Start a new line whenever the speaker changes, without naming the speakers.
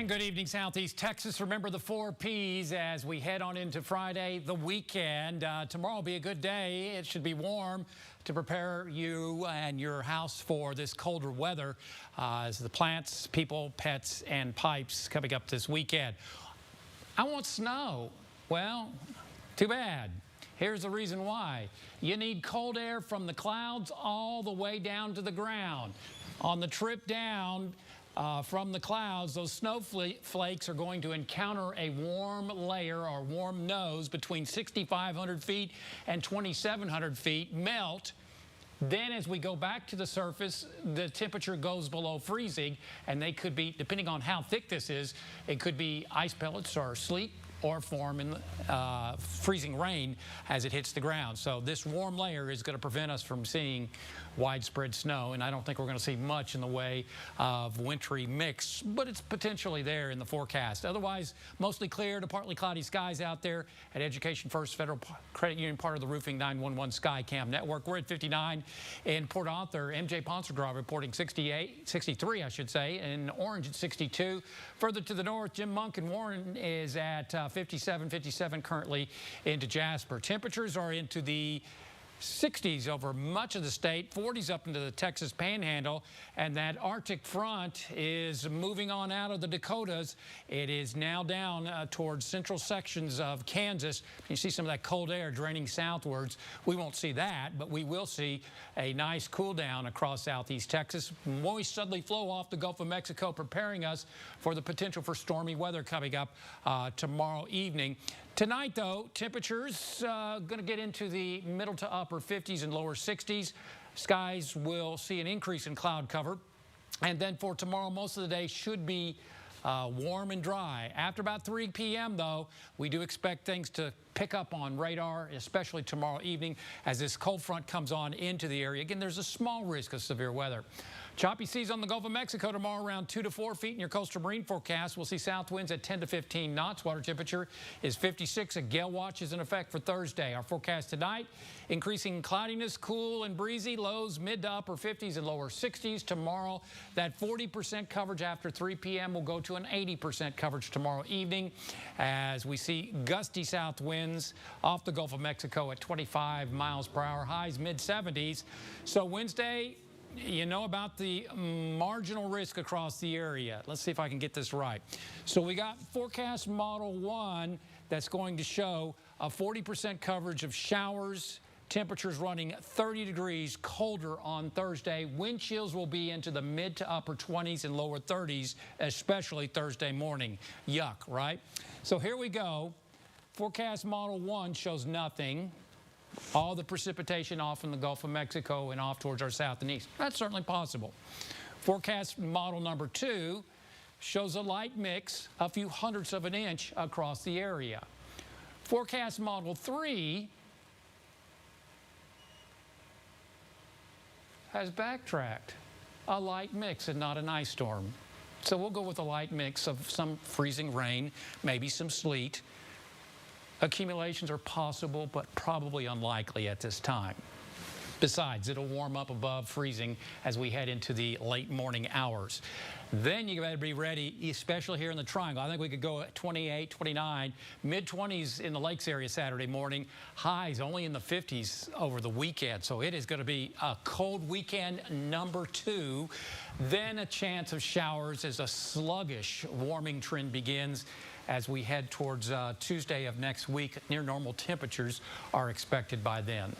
And good evening, Southeast Texas. Remember the 4 Ps as we head on into Friday, the weekend. Tomorrow will be a good day. It should be warm to prepare you and your house for this colder weather as the plants, people, pets, and pipes coming up this weekend. I want snow. Well, too bad. Here's the reason why. You need cold air from the clouds all the way down to the ground. On the trip down, from the clouds, those snowflakes are going to encounter a warm layer or warm nose between 6,500 feet and 2,700 feet, melt. Then as we go back to the surface, the temperature goes below freezing, and they could be, depending on how thick this is, it could be ice pellets or sleet or form in freezing rain as it hits the ground. So this warm layer is going to prevent us from seeing widespread snow, and I don't think we're going to see much in the way of wintry mix, but it's potentially there in the forecast. Otherwise, mostly clear to partly cloudy skies out there at Education First Federal Credit Union, part of the Roofing 911 Skycam network. We're at 59 in Port Arthur. MJ Poncergraw reporting 63, I should say, in Orange at 62. Further to the north, Jim Monk and Warren is at 57 currently into Jasper. Temperatures are into the 60s over much of the state, 40s up into the Texas Panhandle, and that Arctic front is moving on out of the Dakotas. It is now down towards central sections of Kansas. You see some of that cold air draining southwards. We won't see that, but we will see a nice cool down across southeast Texas. Moist southerly flow off the Gulf of Mexico, preparing us for the potential for stormy weather coming up tomorrow evening. Tonight, though, temperatures going to get into the middle to upper 50s and lower 60s. Skies will see an increase in cloud cover. And then for tomorrow, most of the day should be warm and dry. After about 3 p.m., though, we do expect things to pick up on radar, especially tomorrow evening as this cold front comes on into the area. Again, there's a small risk of severe weather. Choppy seas on the Gulf of Mexico tomorrow, around 2 to 4 feet in your coastal marine forecast. We'll see south winds at 10 to 15 knots. Water temperature is 56. A gale watch is in effect for Thursday. Our forecast tonight, increasing cloudiness, cool and breezy, lows mid to upper 50s and lower 60s. Tomorrow, that 40% coverage after 3 p.m. will go to an 80% coverage tomorrow evening as we see gusty south winds off the Gulf of Mexico at 25 miles per hour, highs mid 70s. So Wednesday, you know about the marginal risk across the area. Let's see if I can get this right. So we got forecast model 1 that's going to show a 40% coverage of showers, temperatures running 30 degrees colder on Thursday. Wind chills will be into the mid to upper 20s and lower 30s, especially Thursday morning. Yuck, right? So here we go. Forecast model 1 shows nothing. All the precipitation off in the Gulf of Mexico and off towards our south and east. That's certainly possible. Forecast model number 2 shows a light mix, a few hundredths of an inch across the area. Forecast model 3 has backtracked. A light mix and not an ice storm. So we'll go with a light mix of some freezing rain, maybe some sleet. Accumulations are possible, but probably unlikely at this time. Besides, it'll warm up above freezing as we head into the late morning hours. Then you better be ready, especially here in the Triangle. I think we could go at 28, 29, mid-20s in the lakes area Saturday morning. Highs only in the 50s over the weekend. So it is going to be a cold weekend number 2. Then a chance of showers as a sluggish warming trend begins as we head towards Tuesday of next week. Near normal temperatures are expected by then.